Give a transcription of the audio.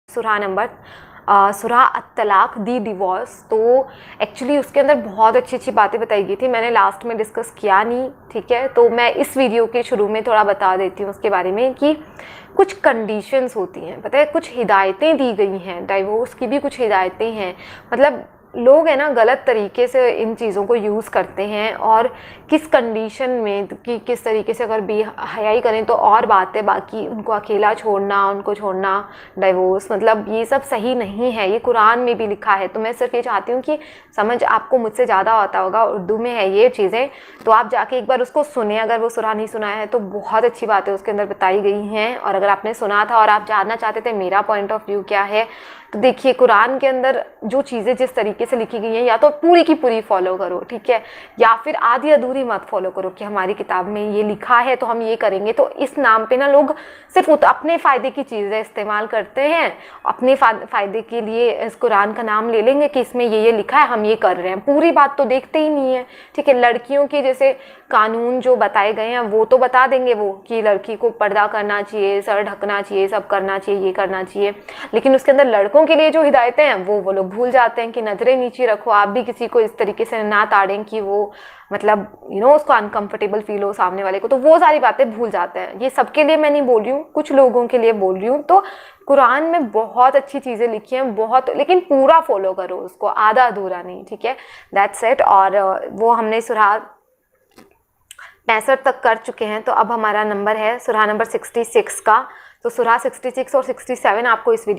सूरा अत-तलाक दी डिवोर्स। तो एक्चुअली उसके अंदर बहुत अच्छी अच्छी बातें बताई गई थी, मैंने लास्ट में डिस्कस किया नहीं, ठीक है। तो मैं इस वीडियो के शुरू में थोड़ा बता देती हूँ उसके बारे में कि कुछ कंडीशंस होती हैं, पता है, कुछ हिदायतें दी गई हैं, डाइवोर्स की भी कुछ हिदायतें हैं। मतलब लोग है ना गलत तरीके से इन चीज़ों को यूज़ करते हैं, और किस कंडीशन में कि किस तरीके से अगर बेहयाई करें तो और बात है, बाकी उनको अकेला छोड़ना, उनको छोड़ना, डाइवोर्स, मतलब ये सब सही नहीं है, ये कुरान में भी लिखा है। तो मैं सिर्फ ये चाहती हूँ कि समझ आपको मुझसे ज़्यादा आता होगा, उर्दू में है ये चीज़ें, तो आप जाके एक बार उसको सुने, अगर वो सूरा नहीं सुना है तो बहुत अच्छी बातें उसके अंदर बताई गई हैं। और अगर आपने सुना था और आप जानना चाहते थे मेरा पॉइंट ऑफ व्यू क्या है, तो देखिए कुरान के अंदर जो चीज़ें जिस तरीके से लिखी गई हैं, या तो पूरी की पूरी फॉलो करो, ठीक है, या फिर आधी अधूरी मत फॉलो करो कि हमारी किताब में ये लिखा है तो हम ये करेंगे। तो इस नाम पे ना लोग सिर्फ अपने फ़ायदे की चीज़ें इस्तेमाल करते हैं, अपने फ़ायदे के लिए इस कुरान का नाम ले लेंगे कि इसमें ये लिखा है, हम ये कर रहे हैं, पूरी बात तो देखते ही नहीं है, ठीक है। लड़कियों के जैसे कानून जो बताए गए हैं वो तो बता देंगे वो, कि लड़की को पर्दा करना चाहिए, सर ढकना चाहिए, सब करना चाहिए, ये करना चाहिए, लेकिन उसके अंदर लड़कों के लिए जो हिदायतें हैं वो लोग भूल जाते हैं कि नज़रें नीचे रखो, आप भी किसी को इस तरीके से ना ताड़ें कि वो मतलब उसको अनकंफर्टेबल फील हो सामने वाले को, तो वो सारी बातें भूल जाते हैं। ये सबके लिए मैं नहीं बोल रही हूँ, कुछ लोगों के लिए बोल रही हूँ। तो कुरान में बहुत अच्छी चीज़ें लिखी हैं, बहुत, लेकिन पूरा फॉलो करो उसको, आधा अधूरा नहीं, ठीक है, दैट्स इट। और वो हमने सूरा 65 तक कर चुके हैं, तो अब हमारा नंबर है सूरा नंबर 66 का। तो सूरा 66 और 67 आपको इस वीडियो